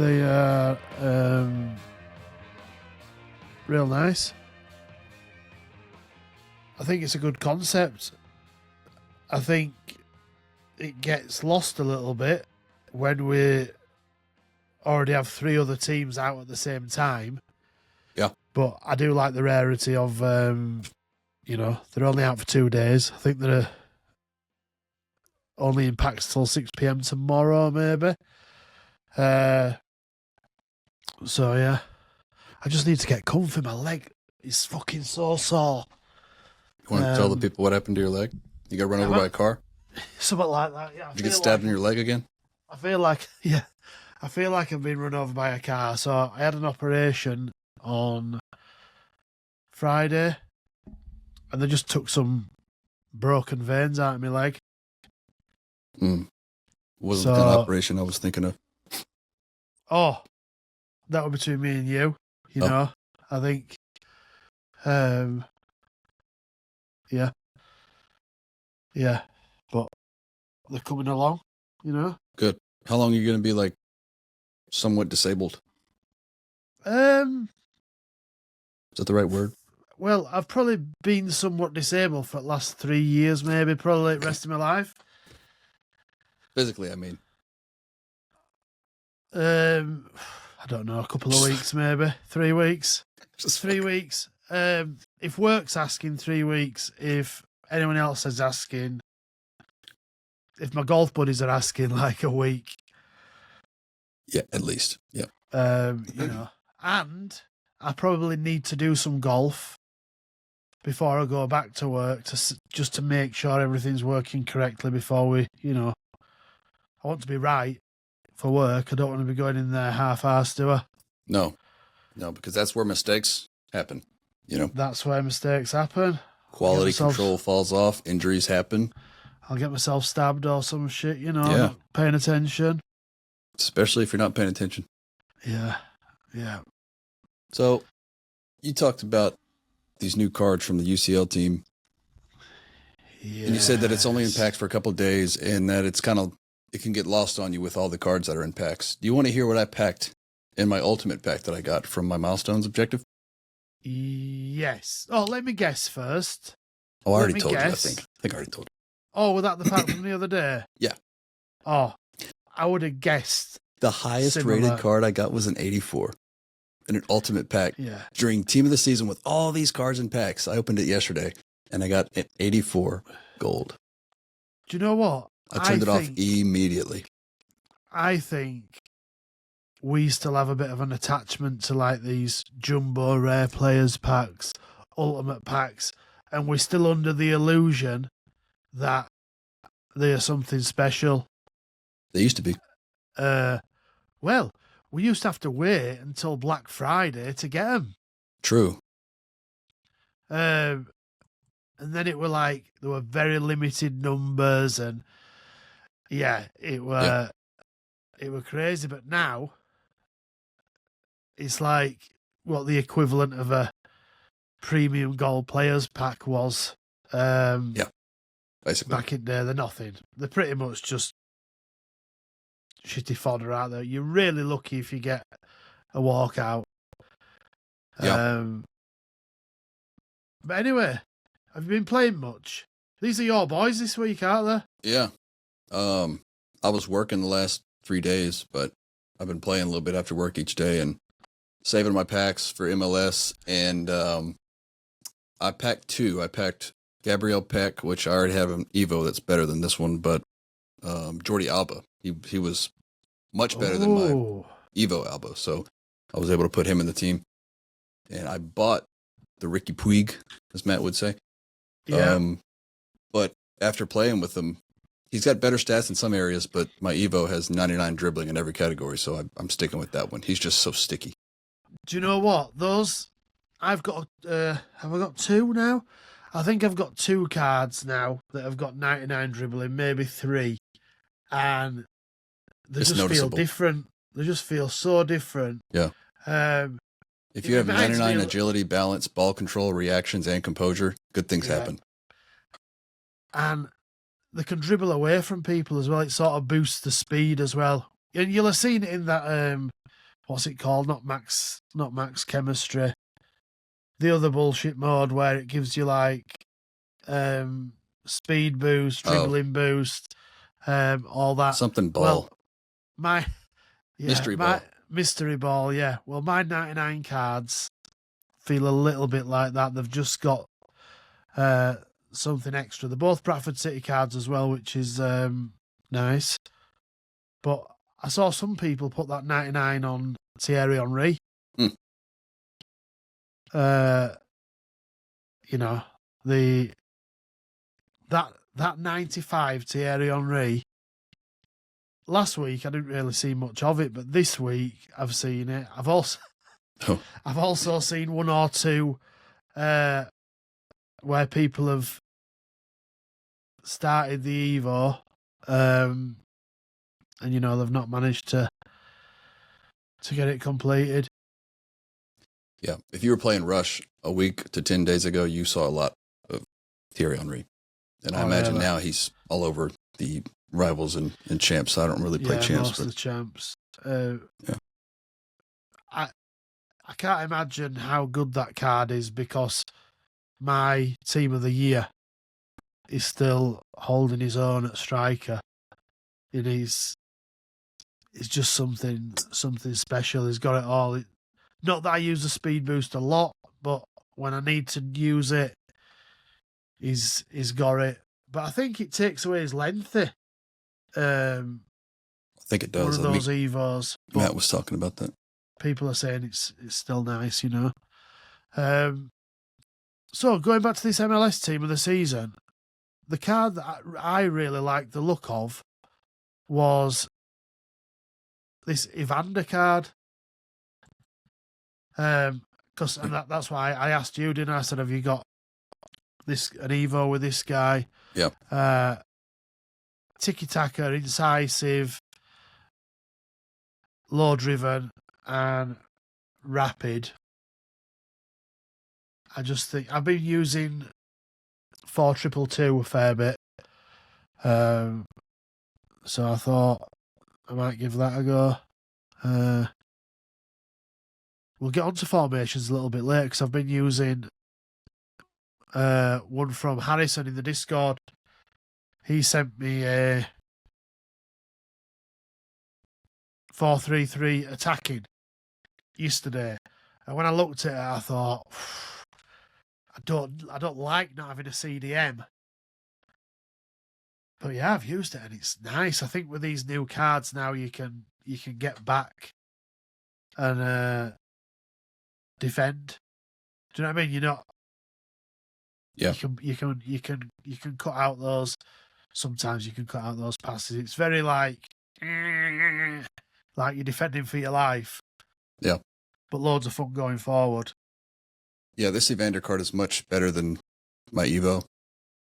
They are real nice. I think it's a good concept. I think it gets lost a little bit when we already have 3 other teams out at the same time. Yeah. But I do like the rarity of, they're only out for 2 days. I think they're only in packs till 6 p.m. tomorrow, maybe. So, yeah. I just need to get comfy. My leg is fucking so sore. You want to tell the people what happened to your leg? You got run over by a car? Something like that, yeah. Did you get stabbed in your leg again? I feel like I've been run over by a car. So I had an operation on Friday, and they just took some broken veins out of my leg. Wasn't the kind of operation I was thinking of. Oh, that would be between me and you. You know, I think, yeah, but they're coming along. You know. Good. How long are you going to be like somewhat disabled? Is that the right word? Well, I've probably been somewhat disabled for the last 3 years, maybe, probably the rest of my life. Physically, I mean. I don't know, a couple of weeks, maybe 3 weeks. Just 3 weeks. If work's asking, 3 weeks. If anyone else is asking, if my golf buddies are asking, like a week. Yeah, at least. Yeah. And I probably need to do some golf before I go back to work just to make sure everything's working correctly before we, I want to be right for work. I don't want to be going in there half-assed, do I? No, because that's where mistakes happen, That's where mistakes happen. Quality control falls off, injuries happen. I'll get myself stabbed or some shit, Yeah. not paying attention. Especially if you're not paying attention. Yeah. So, you talked about these new cards from the UCL team. Yes. And you said that it's only in packs for a couple of days and that it can get lost on you with all the cards that are in packs. Do you want to hear what I packed in my ultimate pack that I got from my Milestones objective? Yes. Oh, let me guess first. Oh, I already told you, I think. I think I already told you. Oh, was that the pack from the other day? Yeah. Oh, I would have guessed. The highest rated card I got was an 84 in an ultimate pack. Yeah. During Team of the Season with all these cards in packs. I opened it yesterday and I got an 84 gold. Do you know what? I turned it off immediately. I think we still have a bit of an attachment to like these jumbo rare players packs, ultimate packs, and we're still under the illusion that they are something special. They used to be. Well, we used to have to wait until Black Friday to get them. True. And then it were like, there were very limited numbers and it were crazy. But now it's like what the equivalent of a premium gold players pack was. Basically. Back in there, they're nothing. They're pretty much just shitty fodder out there. You're really lucky if you get a walkout. Yeah. But anyway, have you been playing much? These are your boys this week, aren't they? Yeah. I was working the last 3 days, but I've been playing a little bit after work each day and saving my packs for MLS. And I packed 2. I packed Gabriel Peck, which I already have an Evo that's better than this one, but Jordi Alba. He was much better than my Evo Alba, so I was able to put him in the team. And I bought the Ricky Puig, as Matt would say. Yeah. But after playing with him, he's got better stats in some areas, but my Evo has 99 dribbling in every category, so I'm sticking with that one. He's just so sticky. Do you know what? Those, I've got, have I got 2 now? I think I've got 2 cards now that have got 99 dribbling, maybe 3. And they just feel different. They just feel so different. Yeah. If you have 99 agility, balance, ball control, reactions, and composure, good things happen. And they can dribble away from people as well. It sort of boosts the speed as well. And you'll have seen it in that what's it called? Not max chemistry. The other bullshit mode where it gives you like speed boost, dribbling boost, all that. Something ball. Well, Mystery ball. Mystery ball, yeah. Well, my 99 cards feel a little bit like that. They've just got something extra. They're both Bradford City cards as well, which is nice. But I saw some people put that 99 on Thierry Henry. Mm. You know, that 95 Thierry Henry. Last week I didn't really see much of it, but this week I've seen it. I've also seen one or two where people have started the Evo, and you know they've not managed to get it completed. Yeah, if you were playing Rush a week to 10 days ago, you saw a lot of Thierry Henry, and I imagine now he's all over the rivals and champs. So I don't really play champs. Most of the champs. I can't imagine how good that card is because my team of the year is still holding his own at striker. And it's just something special. He's got it all. Not that I use the speed boost a lot, but when I need to use it, he's got it. But I think it takes away his lengthy. I think it does. One of those Evos. Matt was talking about that. People are saying it's still nice, you know. So going back to this MLS team of the season, the card that I really liked the look of was this Evander card. Because that's why I asked you, didn't I? I said, have you got an Evo with this guy? Yeah. Tiki-taka, incisive, low-driven, and rapid. I just think I've been using 4-2-2 a fair bit. So I thought I might give that a go. We'll get onto formations a little bit later because I've been using one from Harrison in the Discord. He sent me a 4-3-3 attacking yesterday, and when I looked at it, I thought, I don't like not having a CDM. But yeah, I've used it and it's nice. I think with these new cards now, you can get back and defend. Do you know what I mean? You're not. Yeah. You can cut out those. Sometimes you can cut out those passes. It's very like you're defending for your life. Yeah. But loads of fun going forward. Yeah, this Evander card is much better than my Evo.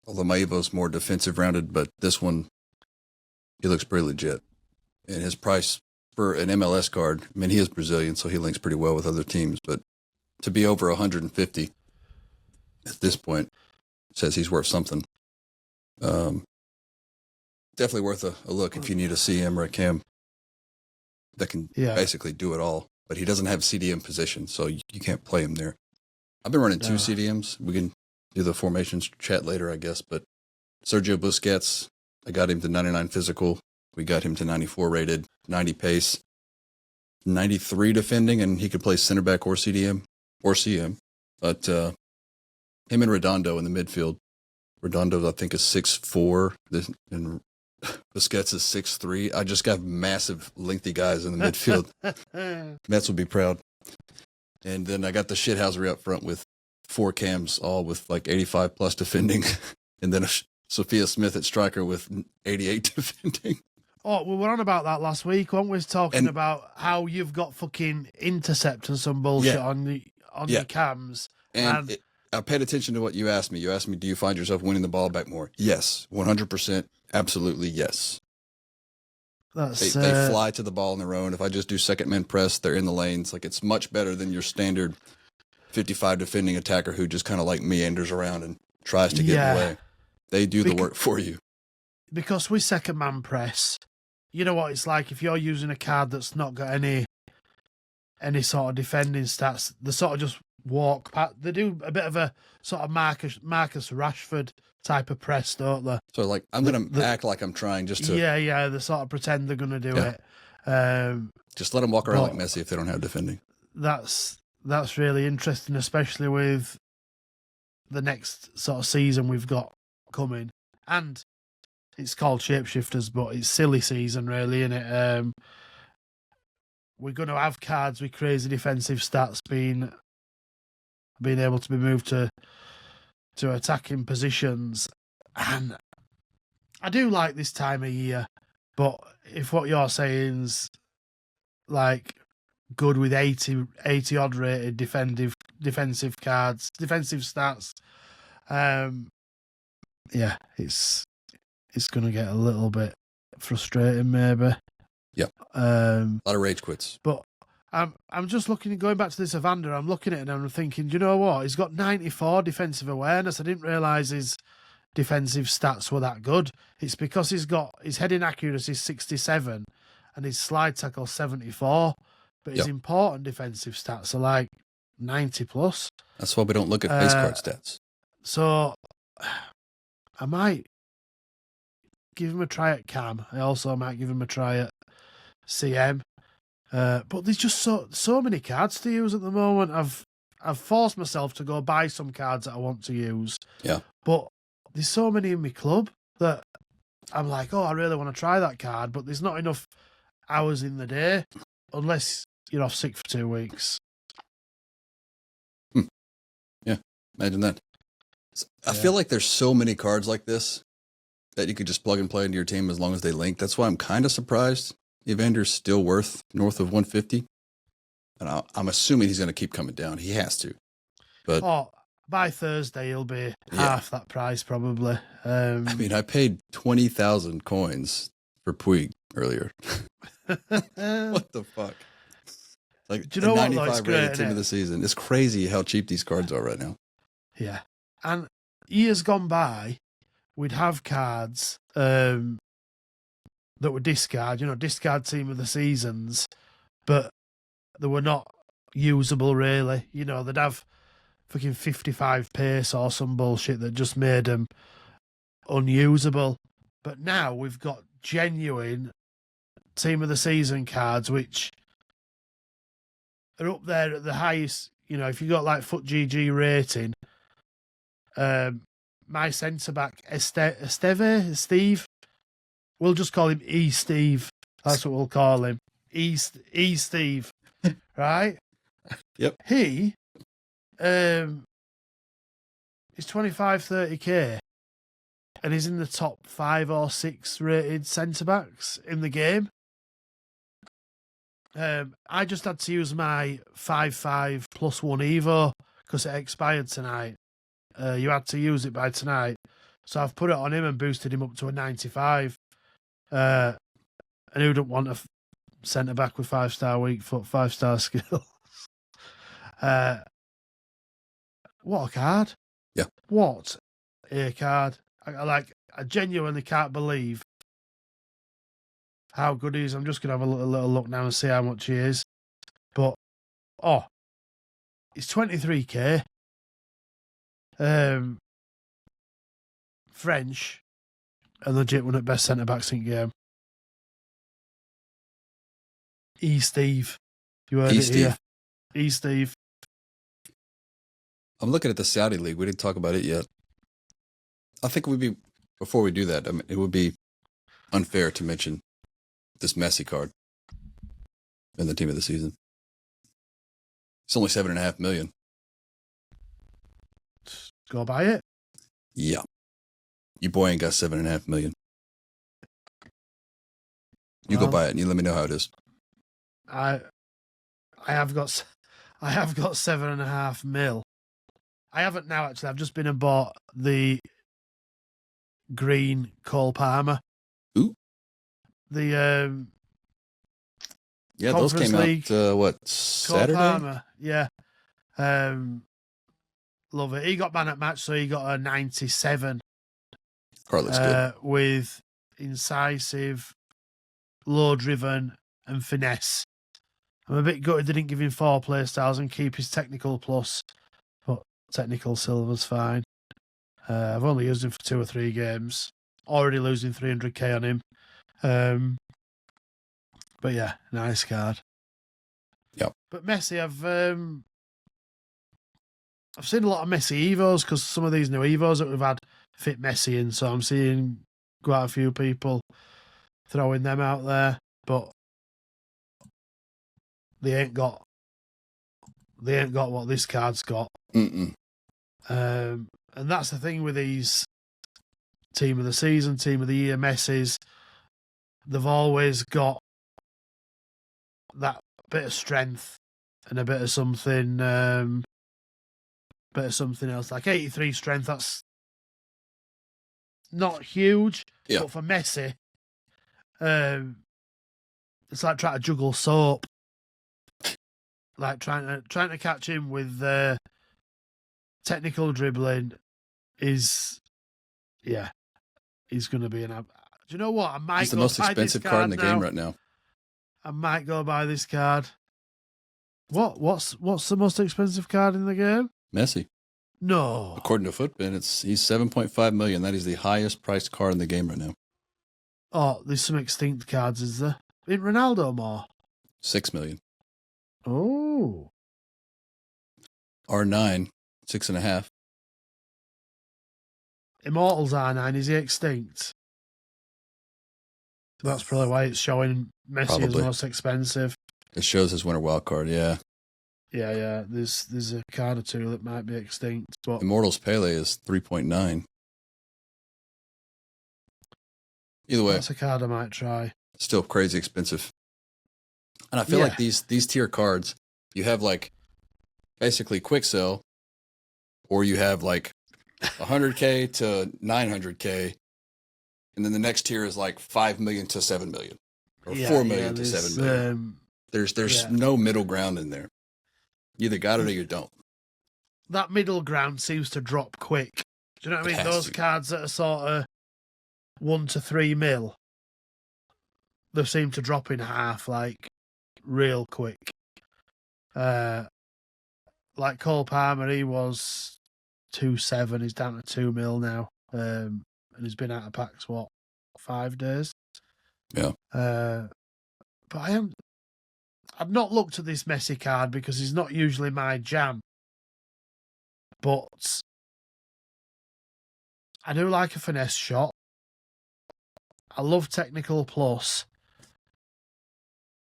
Although my Evo is more defensive rounded, but this one, he looks pretty legit. And his price for an MLS card, I mean, he is Brazilian, so he links pretty well with other teams. But to be over 150 at this point says he's worth something. Definitely worth a look if you need a CM or a cam that can basically do it all. But he doesn't have CDM position, so you can't play him there. I've been running 2 CDMs. We can do the formations chat later, I guess. But Sergio Busquets, I got him to 99 physical. We got him to 94 rated, 90 pace, 93 defending, and he could play center back or CDM or CM. But him and Redondo in the midfield. Redondo, I think, is 6'4", and Busquets is 6'3". I just got massive, lengthy guys in the midfield. Mets will be proud. And then I got the shithousery up front with 4 cams, all with like 85 plus defending, and then Sophia Smith at striker with 88 defending. Oh, we were on about that last week, weren't we? Talking about how you've got fucking intercept and some bullshit on your cams. And I paid attention to what you asked me. You asked me, do you find yourself winning the ball back more? Yes, 100%. Absolutely, yes. They fly to the ball on their own. If I just do second man press, they're in the lanes. Like, it's much better than your standard 55 defending attacker who just kind of like meanders around and tries to get in the way. They do the work for you. Because with second man press, you know what it's like if you're using a card that's not got any any sort of defending stats. They sort of just walk past. They do a bit of a sort of Marcus Rashford type of press, don't they? So like, I'm going to act like I'm trying just to Yeah. They sort of pretend they're going to do it. just let them walk around like Messi if they don't have defending. That's really interesting, especially with the next sort of season we've got coming. And it's called Shapeshifters, but it's silly season, really, isn't it? We're going to have cards with crazy defensive stats being able to be moved to attacking positions. And I do like this time of year, but if what you're saying's like good with 80 odd rated defensive cards, defensive stats, yeah, it's going to get a little bit frustrating, maybe. Yeah. A lot of rage quits. But I'm just going back to this Evander, I'm looking at it and I'm thinking, do you know what? He's got 94 defensive awareness. I didn't realise his defensive stats were that good. It's because he's got his heading accuracy 67 and his slide tackle 74, but his important defensive stats are like 90 plus. That's why we don't look at base card stats. So I might give him a try at Cam. I also might give him a try at CM. But there's just so many cards to use at the moment. I've forced myself to go buy some cards that I want to use. Yeah. But there's so many in my club that I'm like, I really want to try that card, but there's not enough hours in the day unless you're off sick for 2 weeks. Yeah, imagine that. I feel like there's so many cards like this that you could just plug and play into your team as long as they link. That's why I'm kind of surprised Evander's still worth north of 150. And I'm assuming he's going to keep coming down. He has to. But by Thursday, he'll be half that price probably. I mean, I paid 20,000 coins for Puig earlier. What the fuck? Like, do you know what? 95 rated team of the season. It's crazy how cheap these cards are right now. Yeah. And years gone by, we'd have cards that were discard team of the seasons, but they were not usable really. They'd have fucking 55 pace or some bullshit that just made them unusable. But now we've got genuine team of the season cards, which are up there at the highest. If you got like Foot GG rating, my centre back Steve, we'll just call him Steve. That's what we'll call him. Steve, right? Yep. He is 25-30k, and he's in the top 5 or 6 rated centre backs in the game. I just had to use my 5/5 +1 Evo because it expired tonight. You had to use it by tonight, so I've put it on him and boosted him up to a 95. And who don't want a centre back with 5-star weak foot, 5-star skills? What a card! Yeah, what a card! I genuinely can't believe how good he is. I'm just gonna have a little look now and see how much he is. But it's 23k. French, and legit one of the best centre backs in the game. Steve. You heard it here. Steve. I'm looking at the Saudi League. We didn't talk about it yet. I think before we do that, it would be unfair to mention this Messi card in the team of the season. It's only 7.5 million. Go buy it. Yeah. Your boy ain't got 7.5 million. You go buy it and you let me know how it is. I have got 7.5 mil. I haven't now actually. I've just been and bought the green Cole Palmer. Ooh. The yeah, those came League, out Saturday? Cole Palmer, yeah. Love it. He got man at match, so he got a 97. Card looks good. With incisive, low driven, and finesse. I'm a bit gutted they didn't give him 4 play styles and keep his technical plus, but technical silver's fine. I've only used him for 2 or 3 games. Already losing 300k on him. But yeah, nice card. Yep. But Messi, I've seen a lot of Messi Evos because some of these new Evos that we've had fit Messi in, so I'm seeing quite a few people throwing them out there, but they ain't got what this card's got. Mm-mm. And that's the thing with these team of the season, team of the year Messis. They've always got that bit of strength and a bit of something else. Like 83 strength, that's not huge, Yeah. but for Messi, it's like trying to juggle soap. Like trying to catch him with technical dribbling is, yeah, he's going to be an. Do you know what? I might. He's the most expensive card in the game right now. I might go buy this card. What's the most expensive card in the game? Messi. No. According to Footbin, he's 7.5 million. That is the highest priced card in the game right now. Oh, there's some extinct cards, is there? In Ronaldo more? 6 million. Oh. R9, 6.5. Immortals R9, is he extinct? That's probably why it's showing Messi as most expensive. It shows his winter wild card, yeah. Yeah. There's a card or two that might be extinct, but Immortals Pele is 3.9. Either way, that's a card I might try. Still crazy expensive. And I feel like these tier cards, you have like basically quick sell, or you have like 100k to 900k, and then the next tier is like 5 million to 7 million, or 4 million to 7 million. There's no middle ground in there. You either got it or you don't. That middle ground seems to drop quick. Do you know what I mean? Those cards that are sort of 1 to 3 mil, they seem to drop in half, like real quick. Like Cole Palmer, he was 2.7, he's down to 2 mil now, and he's been out of packs 5 days. Yeah. But I've not looked at this Messi card because he's not usually my jam. But I do like a finesse shot. I love technical plus.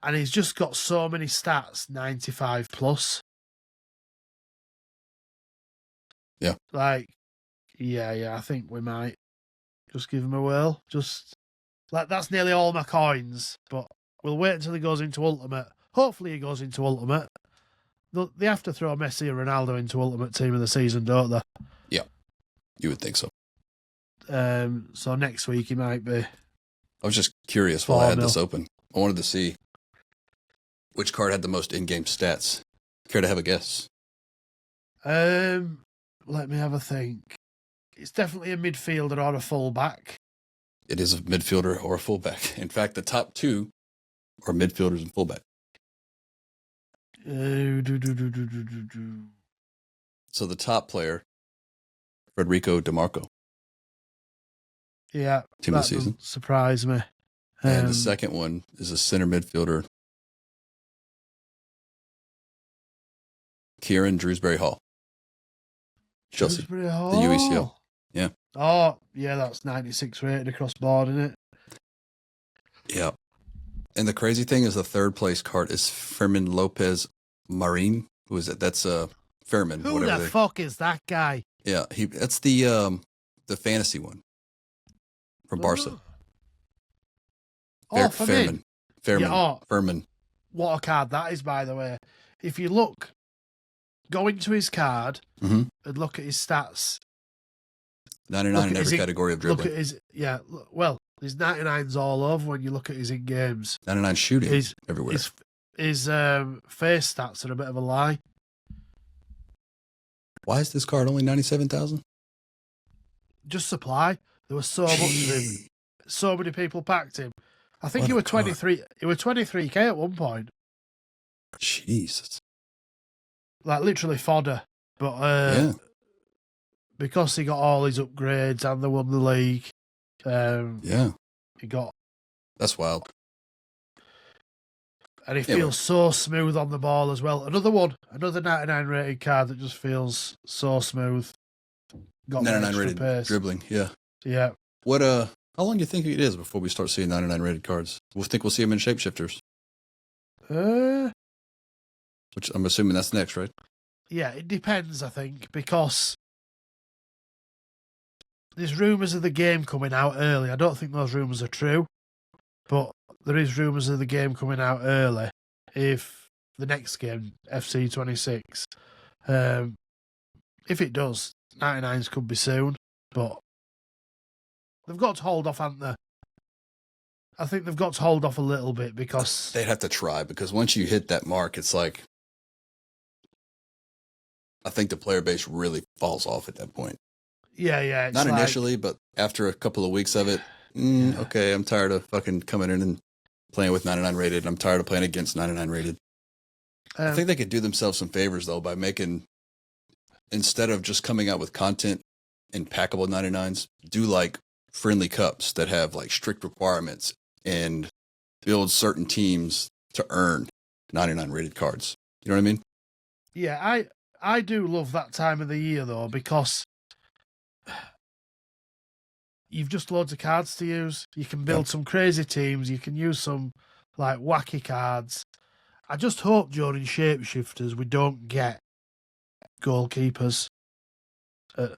And he's just got so many stats, 95 plus. Yeah. Like, yeah, I think we might just give him a whirl. Just, like, that's nearly all my coins, but we'll wait until he goes into Ultimate. Hopefully he goes into Ultimate. They have to throw Messi and Ronaldo into Ultimate Team of the Season, don't they? Yeah, you would think so. So next week he might be. I was just curious while I had this open. I wanted to see which card had the most in-game stats. Care to have a guess? Let me have a think. It's definitely a midfielder or a fullback. It is a midfielder or a fullback. In fact, the top 2 are midfielders and fullback. So the top player, Federico DiMarco. Yeah, Team of the season. Surprise me. And the second one is a center midfielder, Kieran Drewsbury Hall. Chelsea. Drewsbury Hall. The UECL. Yeah. Oh, yeah, that's 96 rated across board, isn't it? Yeah. And the crazy thing is the third place card is Fermin Lopez Marin. Who is it? That's Fermin. Who the fuck is that guy? Yeah, that's the fantasy one from Barca. Fermin. Fermin. What a card that is, by the way. If you go into his card and look at his stats. 99 in every category of dribbling. Look at his, there's 99s all over when you look at his in-games. 99 shooting everywhere. His face stats are a bit of a lie. Why is this card only 97,000? Just supply. There was so much of him. So many people packed him. I think he was 23. It was 23k at one point. Jesus. Like literally fodder. But Yeah. because he got all his upgrades and they won the league, Yeah. he got, That's wild. and he Anyway. feels so smooth on the ball as well. Another 99 rated card that just feels so smooth. Got that 99 extra rated pace. dribbling. Yeah. Yeah. What how long do you think it is before we start seeing 99 rated cards? We'll see them in shapeshifters, which I'm assuming that's next, right? Yeah, it depends, I think, because there's rumours of the game coming out early. I don't think those rumours are true, but there is rumours of the game coming out early. If the next game, FC 26, if it does, 99s could be soon, but they've got to hold off, haven't they? I think they've got to hold off a little bit because They'd have to try, because once you hit that mark, it's like, I think the player base really falls off at that point. yeah, it's Not like, initially, but after a couple of weeks of it, okay, I'm tired of fucking coming in and playing with 99 rated. I'm tired of playing against 99 rated. I think they could do themselves some favors, though, by making, instead of just coming out with content in packable 99s, do like friendly cups that have like strict requirements and build certain teams to earn 99 rated cards. You know what I mean? Yeah, I do love that time of the year, though, because you've just loads of cards to use. You can build some crazy teams. You can use some like wacky cards. I just hope during Shapeshifters we don't get goalkeepers at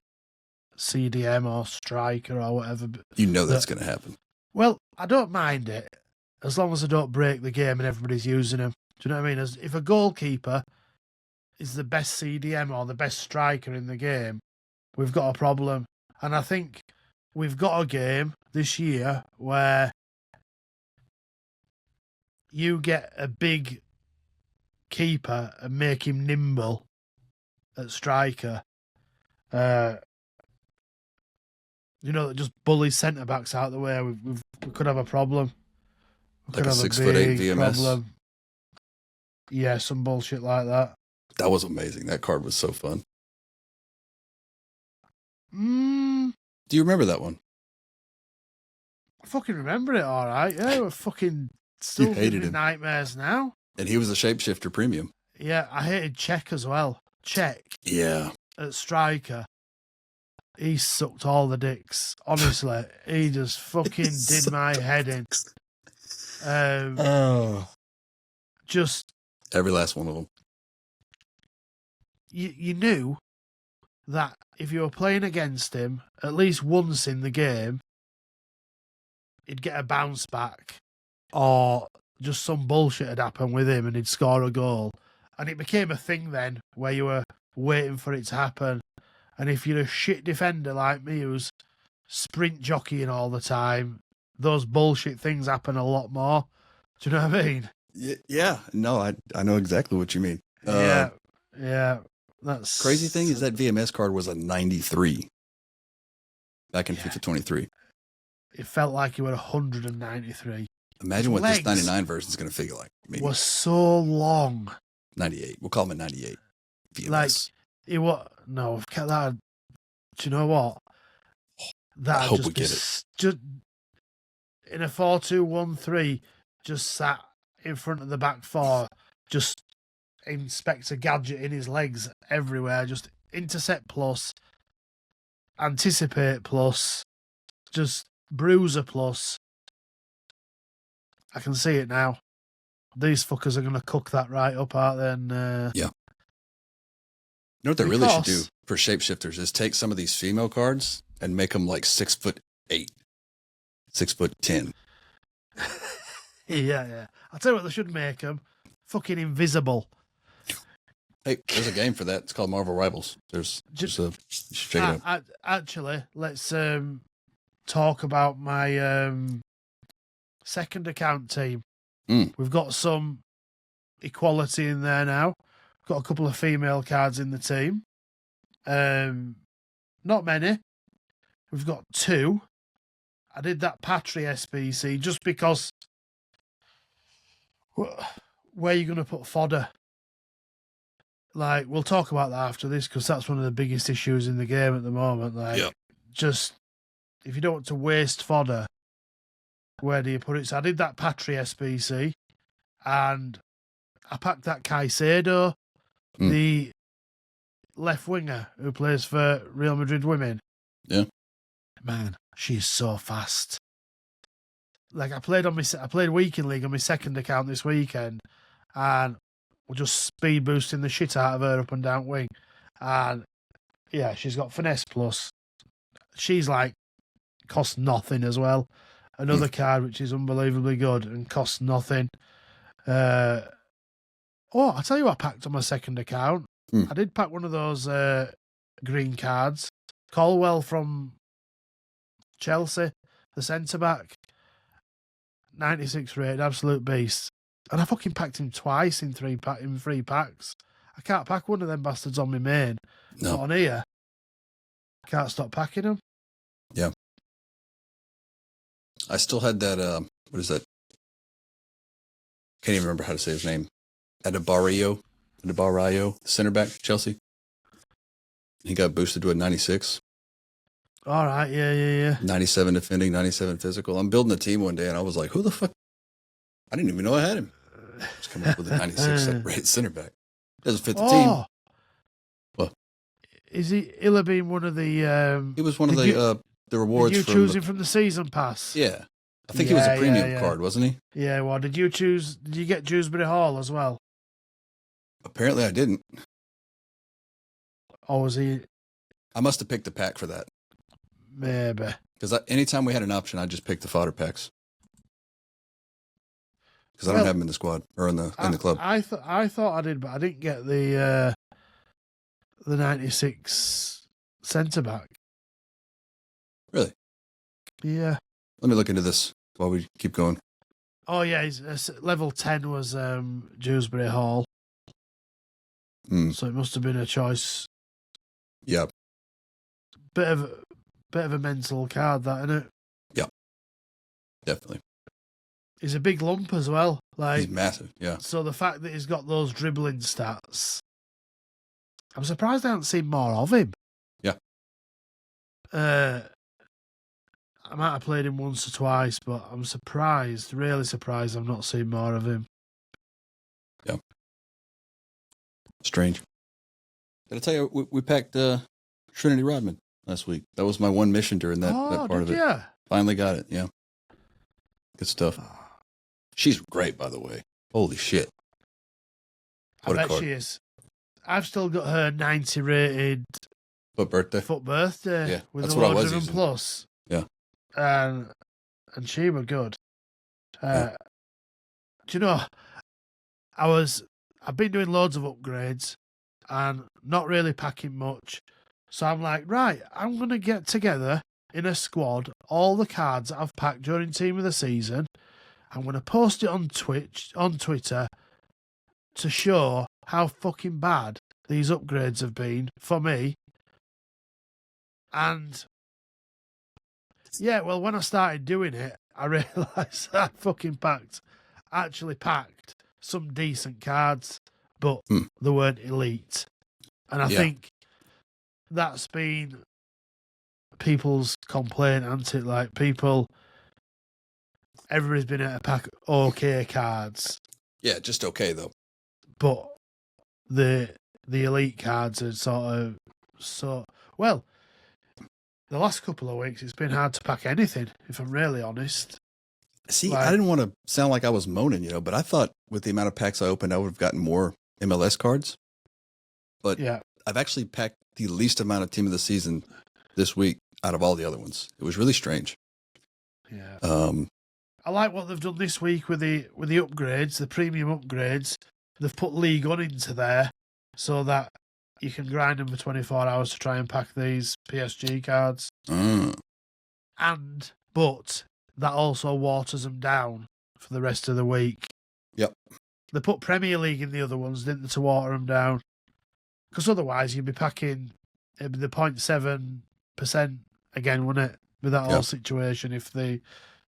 CDM or striker or whatever. You know that's going to happen. Well, I don't mind it as long as I don't break the game and everybody's using them. Do you know what I mean? If a goalkeeper is the best CDM or the best striker in the game, we've got a problem. And I think we've got a game this year where you get a big keeper and make him nimble at striker. That just bullies centre backs out the way. We could have a problem. We Like could a have 6'8" big VMS. problem. Yeah, some bullshit like that. That was amazing. That card was so fun. Do you remember that one? I fucking remember it all right. Yeah, we're fucking still You hated giving me him. nightmares now. And he was a shapeshifter premium. Yeah, I hated Czech as well. Czech Yeah. at striker. He sucked all the dicks. Honestly, he just fucking did my head in. Just Every last one of them. you knew that if you were playing against him at least once in the game, he'd get a bounce back or just some bullshit had happened with him and he'd score a goal. And it became a thing then where you were waiting for it to happen. And if you're a shit defender like me who's sprint jockeying all the time, those bullshit things happen a lot more. Do you know what I mean? Yeah. No, I know exactly what you mean. Yeah. That's Crazy thing is that VMS card was a 93 back in Yeah. FIFA 23. It felt like you were 193. Imagine His what this legs 99 version is going to figure like. Maybe Was so long. 98. We'll call him a 98. VMS. Like, it was... No, I've kept that... Do you know what? That I hope we get it. Just in a 4-2-1-3, just sat in front of the back four, just Inspector Gadget in his legs everywhere, just intercept plus, anticipate plus, just bruiser plus. I can see it now. These fuckers are going to cook that right up, aren't they? And, You know what they really should do because- for shapeshifters is take some of these female cards and make them like 6'8", 6'10". yeah. I'll tell you what they should make them. Fucking invisible. Hey, there's a game for that. It's called Marvel Rivals. There's a, you should check it out. Actually, let's talk about my second account team. We've got some equality in there now. Got a couple of female cards in the team. Not many. We've got 2. I did that Patri SBC just because where you're going to put fodder. Like, we'll talk about that after this because that's one of the biggest issues in the game at the moment. Like, just if you don't want to waste fodder, where do you put it? So I did that Patry SBC, and I packed that Caicedo, the left winger who plays for Real Madrid Women. Yeah, man, she's so fast. Like I played weekend league on my second account this weekend, and we're just speed boosting the shit out of her up and down wing, and yeah, she's got finesse plus. She's like costs nothing as well. Another card which is unbelievably good and costs nothing. I tell you what I packed on my second account. I did pack one of those green cards. Colwell from Chelsea, the centre back, 96 rated, absolute beast. And I fucking packed him twice in three packs. I can't pack one of them bastards on my main. No. Not on here. I can't stop packing them. Yeah. I still had that, what is that? Can't even remember how to say his name. Adebayo, center back, Chelsea. He got boosted to a 96. All right, yeah. 97 defending, 97 physical. I'm building a team one day, and I was like, who the fuck? I didn't even know I had him. Just coming up with a 96 rated center back. Doesn't fit the team. What? Is he'll been one of the... he was one of the rewards. Did you choose him from the season pass? Yeah. I think he was a premium card, wasn't he? Yeah, well, did you get Dewsbury Hall as well? Apparently I didn't. Or was he... I must have picked the pack for that. Maybe. Because anytime we had an option, I just picked the fodder packs. Because I don't have them in the squad or in the club. I thought I did, but I didn't get the 96 centre back. Really? Yeah. Let me look into this while we keep going. Oh yeah, level 10 was Dewsbury Hall. So it must have been a choice. Yeah. Bit of a mental card, that, isn't it? Yeah. Definitely. He's a big lump as well. Like, he's massive, yeah. So the fact that he's got those dribbling stats, I'm surprised I haven't seen more of him. Yeah. I might have played him once or twice, but I'm surprised, really surprised I've not seen more of him. Yeah. Strange. Did I tell you, we packed Trinity Rodman last week. That was my one mission during that part of it. Yeah. Finally got it, yeah. Good stuff. She's great, by the way. Holy shit. I bet she is. I've still got her 90 rated foot birthday. Yeah, with that's the what I was Lord using. Plus. Yeah. And she were good. Do you know, I've been doing loads of upgrades and not really packing much. So I'm like, right, I'm going to get together in a squad all the cards that I've packed during Team of the Season. I'm going to post it on Twitter to show how fucking bad these upgrades have been for me. And yeah, well, when I started doing it, I realised I actually packed some decent cards, but they weren't elite. And I think that's been people's complaint, hasn't it? Like, everybody's been able to pack okay cards. Yeah, just okay, though. But the elite cards are well, the last couple of weeks it's been hard to pack anything, if I'm really honest. See, I didn't want to sound like I was moaning, but I thought with the amount of packs I opened, I would have gotten more MLS cards. But I've actually packed the least amount of Team of the Season this week out of all the other ones. It was really strange. Yeah. I like what they've done this week with the upgrades, the premium upgrades. They've put League One into there so that you can grind them for 24 hours to try and pack these PSG cards. But that also waters them down for the rest of the week. Yep. They put Premier League in the other ones, didn't they, to water them down? Because otherwise you'd be packing the 0.7% again, wouldn't it? With that whole situation, if they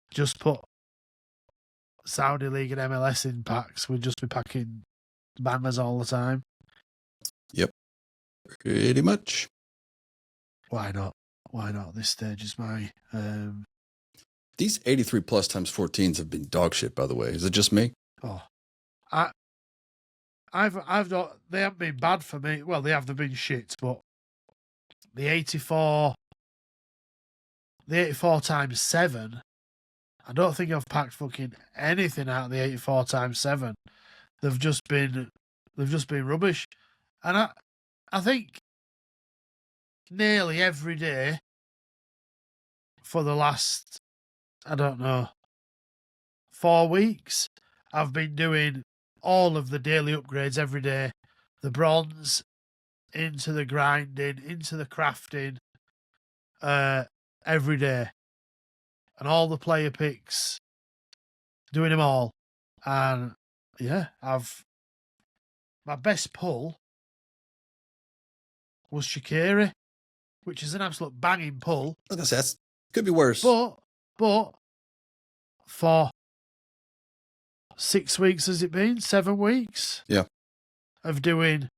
just put Saudi League and MLS in packs. We'd just be packing bangers all the time. Pretty much. Why not? Why not? This stage is my. These 83 plus times 14s have been dog shit, by the way. Is it just me? Oh, I've not. They haven't been bad for me. Well, they have. They've been shit, but the 84 times 7. I don't think I've packed fucking anything out of the 84 times 7. They've just been rubbish, and I think nearly every day for the last, I don't know, 4 weeks, I've been doing all of the daily upgrades every day. The bronze, into the grinding, into the crafting, every day. And all the player picks, doing them all. And yeah, my best pull was Shaqiri, which is an absolute banging pull. I was gonna say that could be worse. But for 6 weeks has it been? 7 weeks? Yeah. Of doing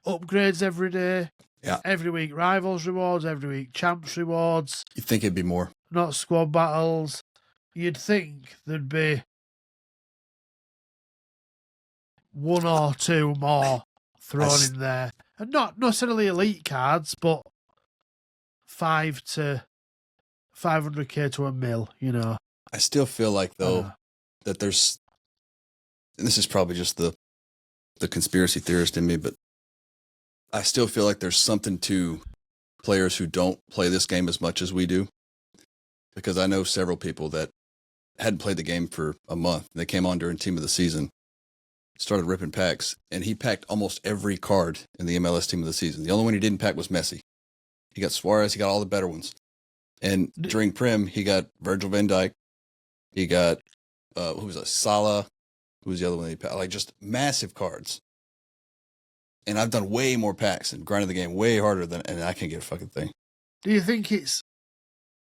upgrades every day. Yeah. Every week rivals rewards, every week champs rewards. You'd think it'd be more. Not squad battles. You'd think there'd be 1 or 2 more thrown in there. And not necessarily elite cards, but 5 to 500k to $1 million, you know. I still feel like, though, that there's, and this is probably just the conspiracy theorist in me, but I still feel like there's something to players who don't play this game as much as we do. Because I know several people that hadn't played the game for a month. They came on during Team of the Season, started ripping packs, and he packed almost every card in the MLS Team of the Season. The only one he didn't pack was Messi. He got Suarez, he got all the better ones. And during Prim, he got Virgil van Dijk. He got, who was it, Salah. Who was the other one that he packed? Like, just massive cards. And I've done way more packs and grinded the game way harder and I can't get a fucking thing. Do you think it's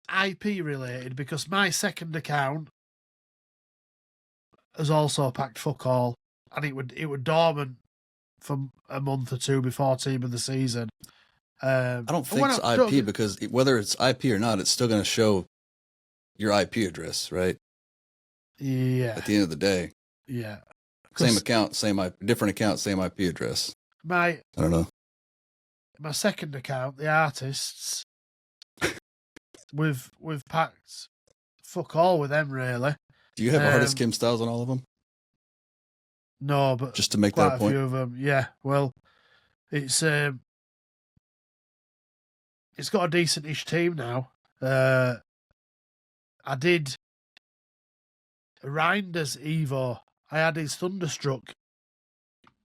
IP related? Because my second account has also packed fuck all, and it would dormant for a month or 2 before Team of the Season. I don't think it's IP because whether it's IP or not, it's still going to show your IP address, right? Yeah. At the end of the day. Yeah. Same account, different account, same IP address. I don't know. My second account, the artists, we've packed fuck all with them, really. Do you have artist Kim Styles on all of them? No, but just to make that point. Quite a few of them, yeah. Well, it's got a decent-ish team now. I did Reinders Evo. I had his Thunderstruck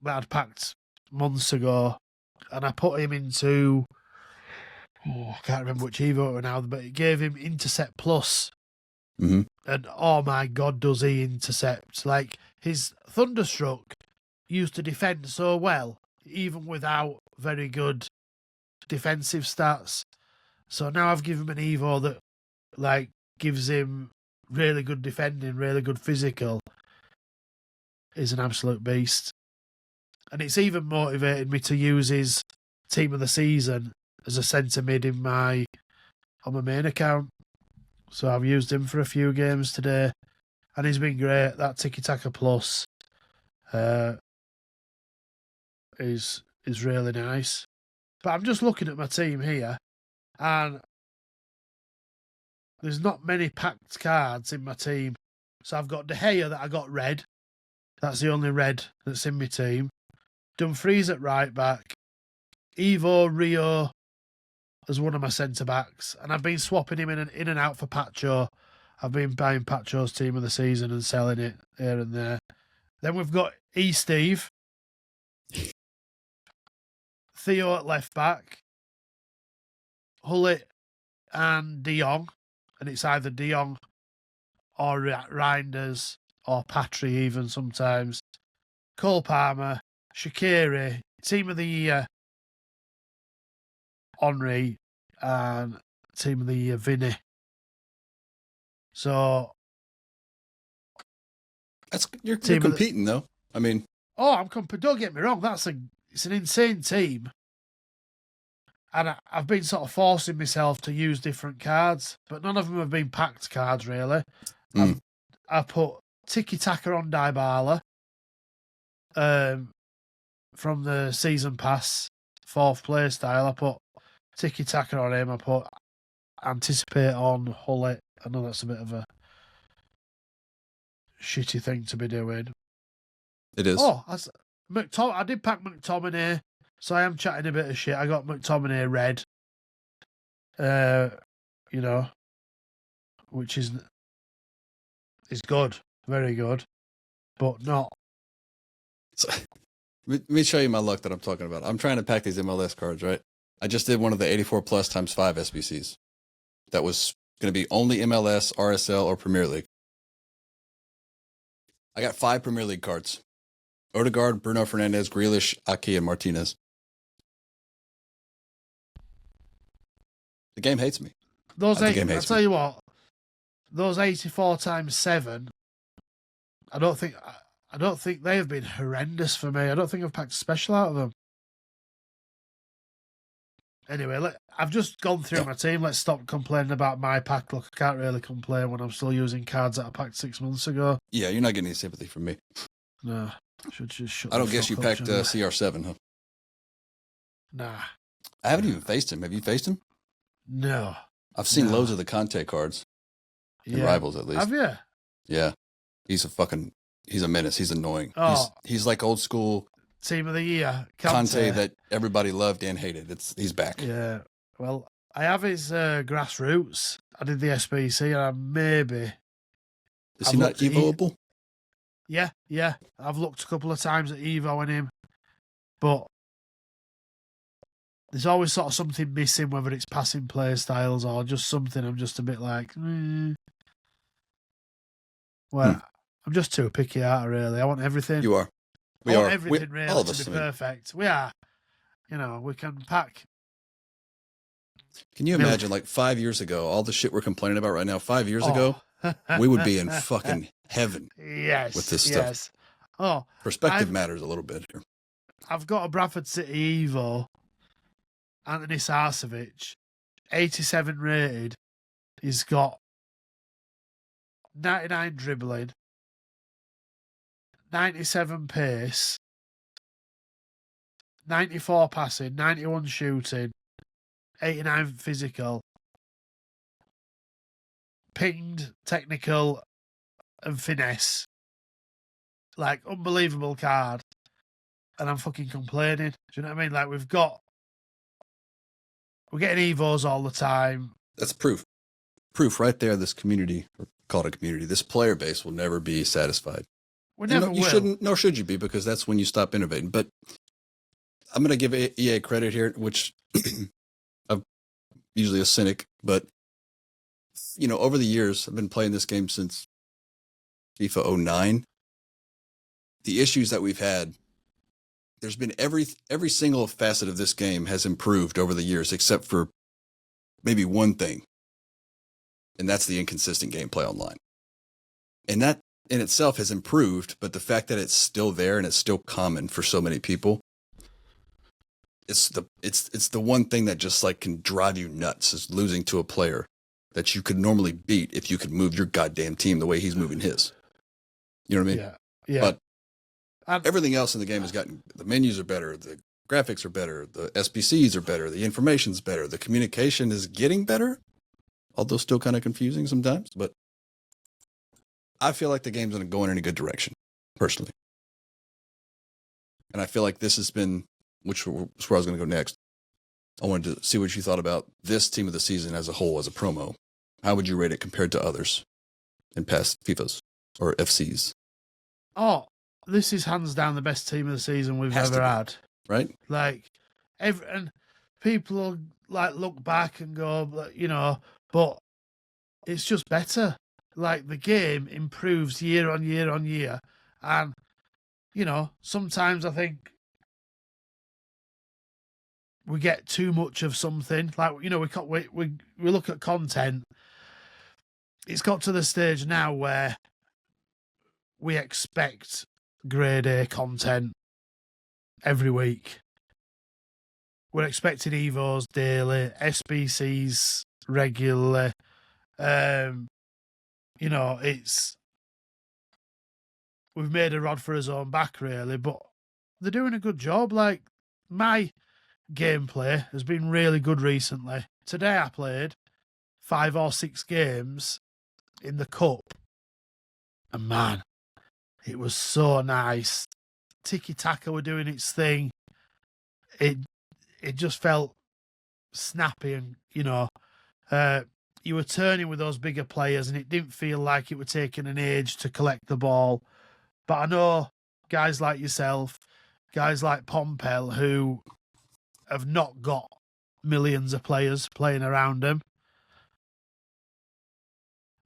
that I'd packed months ago, and I put him into, I can't remember which Evo it was now, but it gave him Intercept Plus. Mm-hmm. And oh my God, does he intercept? Like, his Thunderstruck used to defend so well, even without very good defensive stats. So now I've given him an Evo that, like, gives him really good defending, really good physical. He's an absolute beast. And it's even motivated me to use his Team of the Season as a centre mid on my main account. So I've used him for a few games today, and he's been great. That Tiki Taka Plus is really nice. But I'm just looking at my team here, and there's not many packed cards in my team. So I've got De Gea that I got red. That's the only red that's in my team. Dumfries at right back. Ivo Rio as one of my centre-backs. And I've been swapping him in and out for Pacho. I've been buying Pacho's Team of the Season and selling it here and there. Then we've got Steve. Theo at left back. Hullet and De Jong. And it's either De Jong or Reinders or Patry even sometimes. Cole Palmer. Shaqiri. Team of the Year. Henry and Team of the Year Vinny. So You're Team of the- competing though. I mean, Oh, don't get me wrong. It's an insane team, and I've been sort of forcing myself to use different cards, but none of them have been packed cards really. I've put Tiki Taka on Dybala, from the season pass 4th play style. I put Tiki Taka on him. I put Anticipate on Hullet. I know that's a bit of a shitty thing to be doing. it is. Oh, I did pack McTominay, so I am chatting a bit of shit. I got McTominay red, which is good, very good, but not. So, let me show you my luck that I'm talking about. I'm trying to pack these MLS cards, right? I just did one of the 84 plus times 5 SBCs. That was going to be only MLS, RSL, or Premier League. I got 5 Premier League cards. Odegaard, Bruno Fernandes, Grealish, Aki, and Martinez. The game hates me. I'll tell you what, those 84 times 7, I don't think they have been horrendous for me. I don't think I've packed a special out of them. Anyway, I've just gone through my team. Let's stop complaining about my pack. Look, I can't really complain when I'm still using cards that I packed 6 months ago. Yeah, you're not getting any sympathy from me. No, should just shut. I don't guess you packed CR7, huh? Nah. I haven't even faced him. Have you faced him? No. I've seen loads of the Conte cards. In Rivals, at least. Have you? Yeah. He's a menace. He's annoying. Oh. He's like old school Team of the Year. Conte that everybody loved and hated. He's back. Yeah. Well, I have his grassroots. I did the SBC, and I maybe. Is he not evoable? Yeah. I've looked a couple of times at Evo in him, but there's always sort of something missing, whether it's passing play styles or just something. I'm just a bit like, Well, I'm just too picky, aren't I, really? I want everything. You are. I want everything really all of to us, be perfect. We are. We can pack. Can you imagine, like 5 years ago, all the shit we're complaining about right now, 5 years ago, we would be in fucking heaven. Yes. With this stuff. Yes. Oh, perspective matters a little bit here. I've got a Bradford City Evo, Anthony Sarcevic, 87 rated. He's got 99 dribbling, 97 pace, 94 passing, 91 shooting, 89 physical, pinged, technical, and finesse. Like, unbelievable card. And I'm fucking complaining. Do you know what I mean? Like, we're getting Evos all the time. That's proof. Proof right there. This community, or call it a community, this player base will never be satisfied. We never will. You shouldn't, nor should you be, because that's when you stop innovating. But I'm going to give EA credit here, which I'm usually a cynic, but over the years, I've been playing this game since FIFA 09. The issues that we've had, there's been every single facet of this game has improved over the years, except for maybe one thing. And that's the inconsistent gameplay online. And that in itself has improved, but the fact that it's still there and it's still common for so many people, it's the one thing that just like can drive you nuts, is losing to a player that you could normally beat if you could move your goddamn team the way he's moving his. You know what I mean? Yeah. But everything else in the game has gotten, the menus are better, the graphics are better, the SBCs are better, the information's better, the communication is getting better, although still kind of confusing sometimes. But I feel like the game's going in a good direction, personally. And I feel like this has been, which is where I was going to go next. I wanted to see what you thought about this team of the season as a whole, as a promo. How would you rate it compared to others in past FIFAs or FCs? Oh, this is hands down the best team of the season we've ever had. Right? Like, and people will like look back and go, but it's just better. Like, the game improves year on year on year. And, sometimes I think we get too much of something. Like, we look at content. It's got to the stage now where we expect grade A content every week. We're expecting Evos daily, SBCs regularly. You know, we've made a rod for his own back, really, but they're doing a good job. Like, my gameplay has been really good recently. Today I played 5 or 6 games in the cup, and man, it was so nice. Tiki Taka were doing its thing. It just felt snappy, and you know, you were turning with those bigger players, and it didn't feel like it were taking an age to collect the ball. But I know guys like yourself, guys like Pompel, who have not got millions of players playing around them.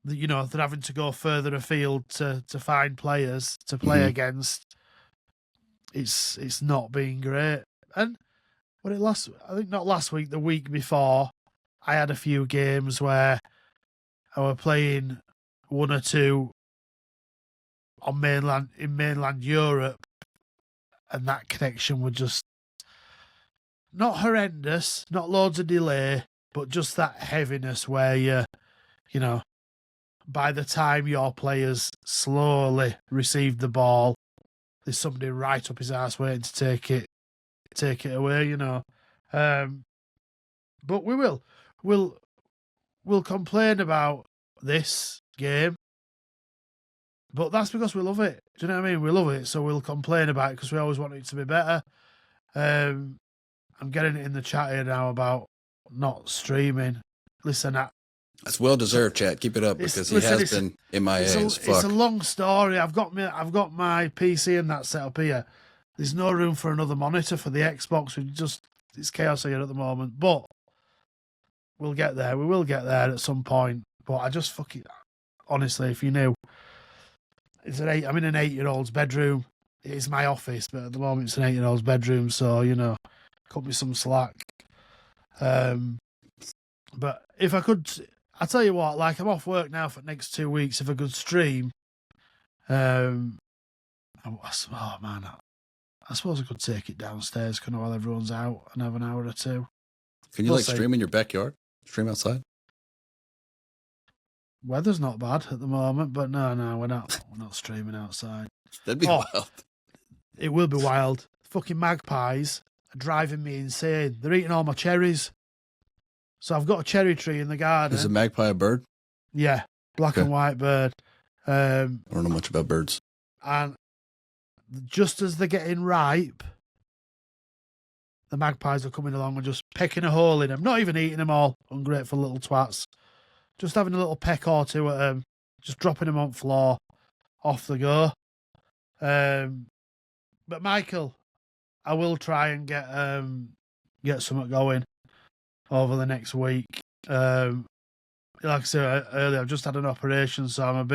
You know, they're having to go further afield to find players to play against. It's not been great. And I think not last week, the week before, I had a few games where I were playing 1 or 2 in mainland Europe, and that connection was just not horrendous, not loads of delay, but just that heaviness where you know, by the time your players slowly receive the ball, there's somebody right up his ass waiting to take it away, you know. But we'll complain about this game, but that's because we love it. Do you know what I mean? We love it, so we'll complain about it because we always want it to be better. I'm getting it in the chat here now about not streaming. Listen, that's well deserved, chat. Keep it up because he has been MIA as fuck. It's a long story. I've got my PC and that set up here. There's no room for another monitor for the Xbox. It's chaos here at the moment, but we'll get there. We will get there at some point. But I just honestly, if you knew, I'm in an 8-year-old's bedroom. It is my office, but at the moment it's an 8-year-old's bedroom, so you know, cut me some slack. But if I could, I tell you what, like I'm off work now for the next 2 weeks. If I could stream, oh man, I suppose I could take it downstairs while everyone's out and have an hour or 2. Can you stream in your backyard? Stream outside? Weather's not bad at the moment, but no, we're not streaming outside. That'd be wild. It will be wild. Fucking magpies are driving me insane. They're eating all my cherries. So I've got a cherry tree in the garden. Is a magpie a bird? Yeah, black and white bird. I don't know much about birds. And just as they're getting ripe, the magpies are coming along and just pecking a hole in them. Not even eating them all, ungrateful little twats. Just having a little peck or 2 at them, just dropping them on the floor, off they go. But Michael, I will try and get something going over the next week. Like I said earlier, I've just had an operation, so I'm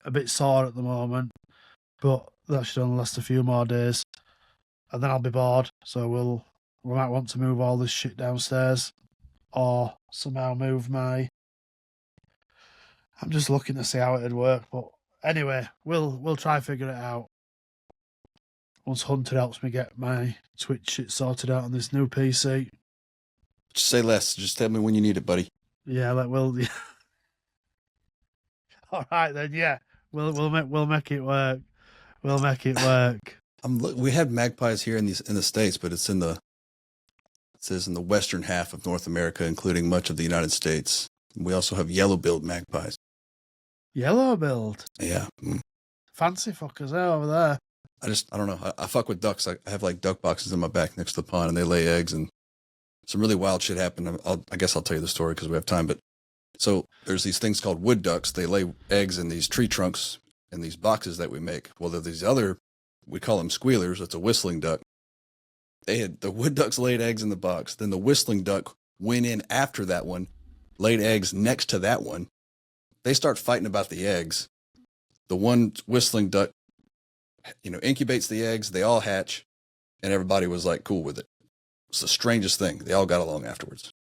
a bit sore at the moment. But that should only last a few more days, and then I'll be bored. So we might want to move all this shit downstairs, or somehow move my. I'm just looking to see how it'd work, but anyway, we'll try figure it out. Once Hunter helps me get my Twitch shit sorted out on this new PC. Just say less. Just tell me when you need it, buddy. Yeah, Yeah. All right then. Yeah, we'll make it work. We'll make it work. We have magpies here in the States, but it says in the western half of North America, including much of the United States. We also have yellow-billed magpies. Yellow-billed? Yeah. Fancy fuckers over there. I don't know. I fuck with ducks. I have like duck boxes in my back next to the pond, and they lay eggs, and some really wild shit happened. I guess I'll tell you the story because we have time. But so there's these things called wood ducks. They lay eggs in these tree trunks in these boxes that we make. Well, there's these other, we call them squealers. It's a whistling duck. The wood ducks laid eggs in the box. Then the whistling duck went in after that one, laid eggs next to that one. They start fighting about the eggs. The one whistling duck, incubates the eggs. They all hatch, and everybody was like cool with it. It's the strangest thing. They all got along afterwards.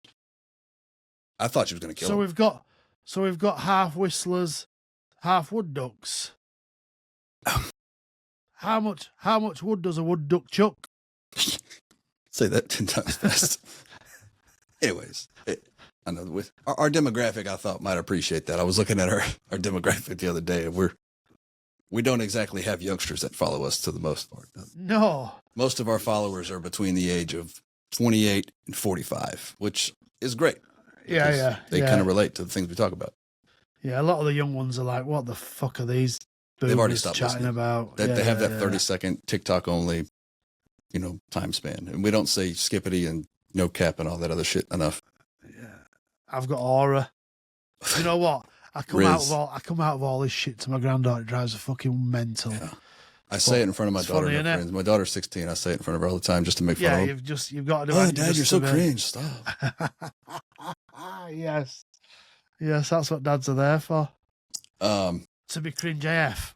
I thought she was going to kill him. So we've got half whistlers, half wood ducks. How much wood does a wood duck chuck? Say that 10 times fast. Anyways, I know with our demographic, I thought might appreciate that. I was looking at our demographic the other day, and we don't exactly have youngsters that follow us to the most part. No. Most of our followers are between the age of 28 and 45, which is great. Yeah. They kind of relate to the things we talk about. Yeah, a lot of the young ones are like, what the fuck are these They've already boomers stopped chatting listening. about? They have that 30-second TikTok only, time span. And we don't say skippity and no cap and all that other shit enough. Yeah. I've got aura. You know what? I come out of all this shit to my granddaughter. It drives her fucking mental. Yeah. I say it in front of my daughter and her friends. My daughter's 16. I say it in front of her all the time just to make fun of them. You've got to do it. Oh, Dad, you're so cringe. Stop. Yes, that's what dads are there for. To be cringe AF.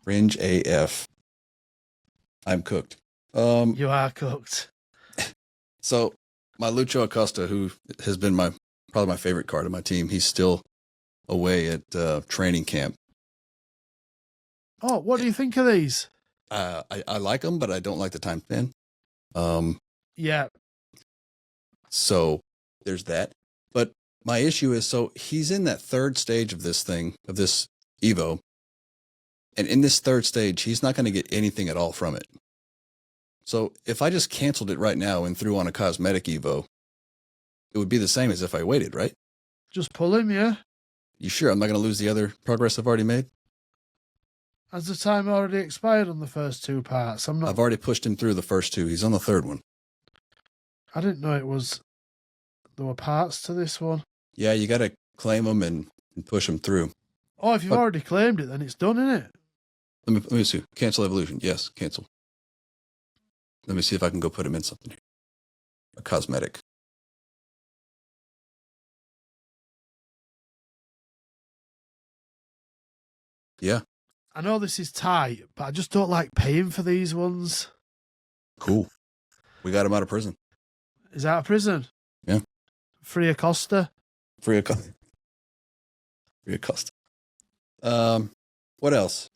Cringe AF. I'm cooked. You are cooked. So my Lucho Acosta, who has been probably my favorite card of my team, he's still away at training camp. Oh, what do you think of these? I like them, but I don't like the time span. Yeah. So there's that. But my issue is, so he's in that third stage of this Evo. And in this third stage, he's not going to get anything at all from it. So if I just canceled it right now and threw on a cosmetic Evo, it would be the same as if I waited, right? Just pull him, yeah? You sure I'm not going to lose the other progress I've already made? Has the time already expired on the first two parts? I've already pushed him through the first two. He's on the third one. I didn't know there were parts to this one. Yeah, you got to claim them and push them through. Oh, if you've already claimed it, then it's done, isn't it? Let me see. Cancel evolution. Yes, cancel. Let me see if I can go put him in something here. A cosmetic. Yeah. I know this is tight, but I just don't like paying for these ones. Cool. We got him out of prison. Is that a prison? Yeah. Free Acosta? Free Acosta. What else?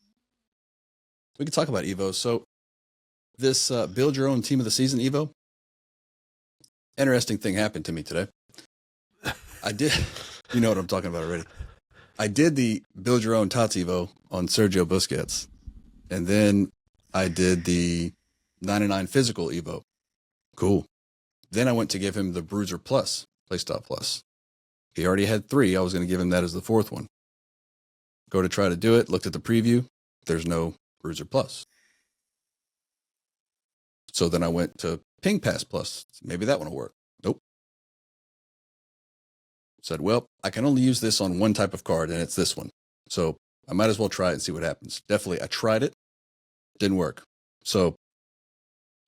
We could talk about Evo. So this build your own team of the season Evo. Interesting thing happened to me today. I did, you know what I'm talking about already. I did the build your own Tots Evo on Sergio Busquets. And then I did the 99 physical Evo. Cool. Then I went to give him the Bruiser Plus, Playstyle Plus. He already had 3. I was going to give him that as the 4th one. Go to try to do it. Looked at the preview. There's no Bruiser Plus. So then I went to Ping Pass Plus. Maybe that one will work. Nope. Said, well, I can only use this on one type of card, and it's this one. So I might as well try it and see what happens. Definitely, I tried it. Didn't work. So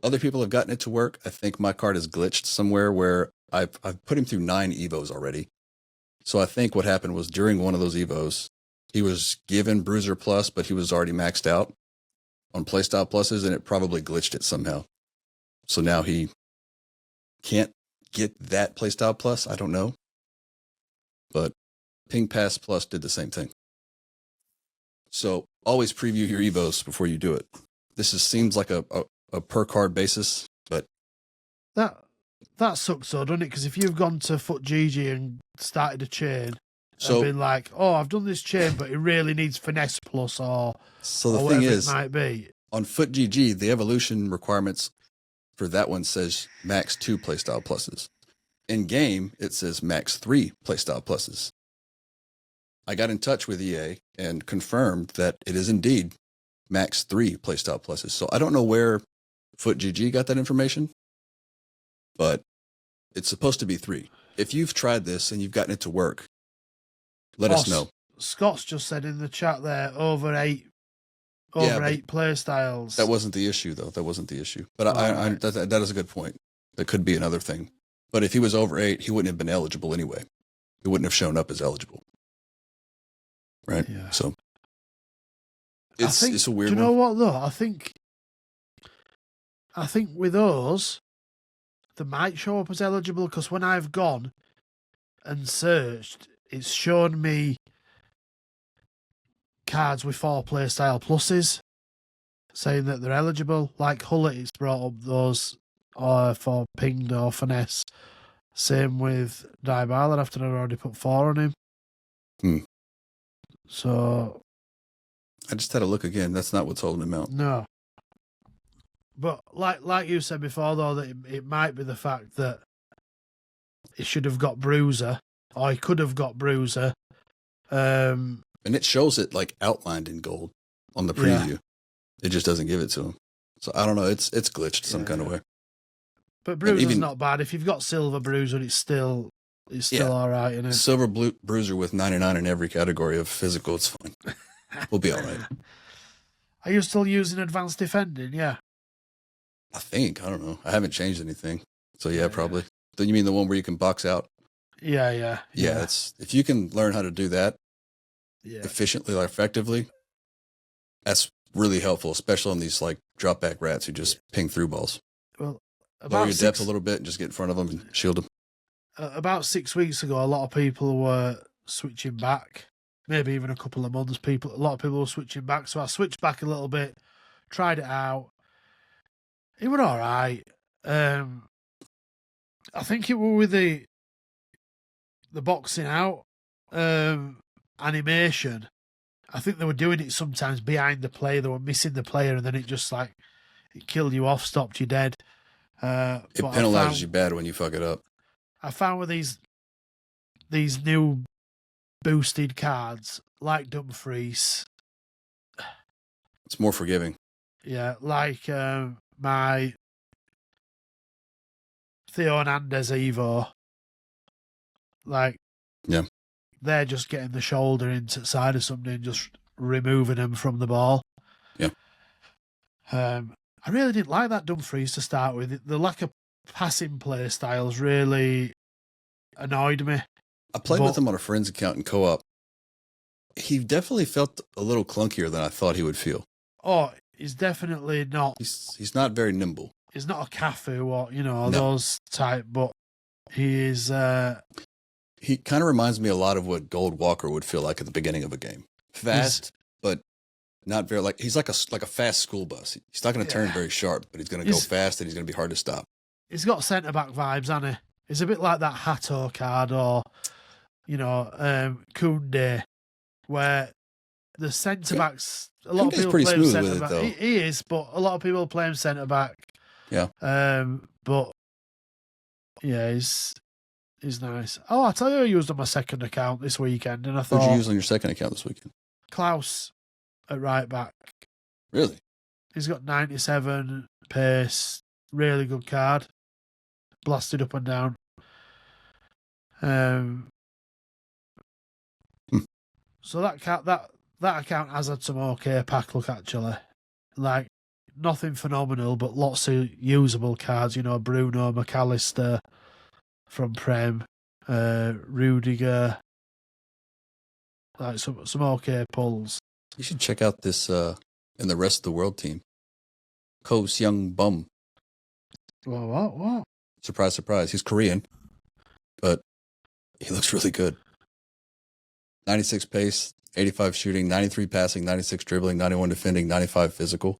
other people have gotten it to work. I think my card is glitched somewhere where I've put him through 9 Evos already. So I think what happened was during one of those Evos, he was given Bruiser Plus, but he was already maxed out on Playstyle Pluses, and it probably glitched it somehow. So now he can't get that Playstyle Plus. I don't know. But Ping Pass Plus did the same thing. So always preview your Evos before you do it. This seems like a per card basis, but that sucks though, doesn't it? Because if you've gone to Foot GG and started a chain and been like, oh, I've done this chain, but it really needs Finesse Plus or the thing is, it might be. On Foot GG, the evolution requirements for that one says max 2 Playstyle Pluses. In game, it says max 3 Playstyle Pluses. I got in touch with EA and confirmed that it is indeed max 3 Playstyle Pluses. So I don't know where Foot GG got that information, but it's supposed to be 3. If you've tried this and you've gotten it to work, let us know. Scott's just said in the chat there, over 8 play styles. That wasn't the issue, though. That wasn't the issue. But that is a good point. That could be another thing. But if he was over 8, he wouldn't have been eligible anyway. He wouldn't have shown up as eligible. Right? Yeah. So it's a weird one. Do you know what, though? I think with those, they might show up as eligible, because when I've gone and searched, it's shown me cards with 4 playstyle pluses. saying that they're eligible. Like Hullet, it's brought up those for pinged or finesse. Same with Dybala after they've already put 4 on him. Hmm. So I just had a look again. That's not what's holding him out. no. But like you said before, though, that it might be the fact that he should have got Bruiser, or he could have got Bruiser. And it shows it like outlined in gold on the preview. Yeah. It just doesn't give it to him. So I don't know. It's glitched some kind of way. But Bruiser's not bad. If you've got Silver Bruiser, it's still all right, isn't it? Silver Bruiser with 99 in every category of physical, it's fine. We'll be all right. Are you still using advanced defending? Yeah. I think. I don't know. I haven't changed anything. So yeah, probably. Then you mean the one where you can box out? Yeah. Yeah, if you can learn how to do that efficiently or effectively, that's really helpful, especially on these like drop back rats who just ping through balls. Well, lower your depth a little bit and just get in front of them and shield them. About 6 weeks ago, a lot of people were switching back. Maybe even a couple of months. A lot of people were switching back. So I switched back a little bit, tried it out. It was all right. I think it was with the boxing out animation. I think they were doing it sometimes behind the player. They were missing the player, and then it just like it killed you off, stopped you dead. It penalizes you bad when you fuck it up. I found with these new boosted cards like Dumfries, it's more forgiving. Yeah, like my Theo Hernandez Evo. Like, they're just getting the shoulder into the side of somebody and just removing them from the ball. Yeah. I really didn't like that Dumfries to start with. The lack of passing play styles really annoyed me. I played with him on a friend's account in co-op. He definitely felt a little clunkier than I thought he would feel. Oh, he's definitely not. He's not very nimble. He's not a Cafu or those type, but he is. He kind of reminds me a lot of what Gold Walker would feel like at the beginning of a game. Fast, but not very he's like a fast school bus. He's not going to turn very sharp, but he's going to go fast and he's going to be hard to stop. He's got centre back vibes, hasn't he? He's a bit like that Hato card or Koundé, where the centre backs. A lot of people play him centre back. He is, but a lot of people play him centre back. Yeah. But yeah, he's nice. Oh, I tell you, I used on my second account this weekend, and I thought. Who'd you use on your second account this weekend? Klaus at right back. Really? He's got 97 pace, really good card. Blasted up and down. So that account has had some okay pack look actually. Like nothing phenomenal, but lots of usable cards. Bruno, McAllister from Prem, Rudiger. Like some okay pulls. You should check out this in the rest of the world team. Ko Seung Bum. What? Surprise, surprise. He's Korean, but he looks really good. 96 pace, 85 shooting, 93 passing, 96 dribbling, 91 defending, 95 physical,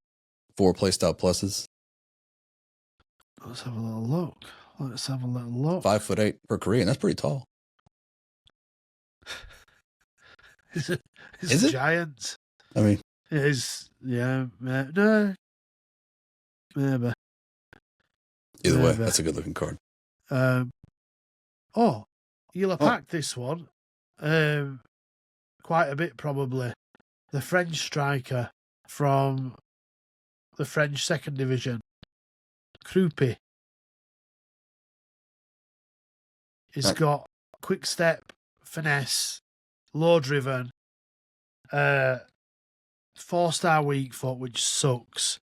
4 playstyle pluses. Let's have a little look. 5'8" per Korean. That's pretty tall. Is it? Giant. I mean, it is. Yeah. No. Maybe. Either way, that's a good looking card. You'll have packed this one. Quite a bit probably. The French striker from the French second division, Krupi. He's got quick step, finesse, low driven, 4-star weak foot, which sucks.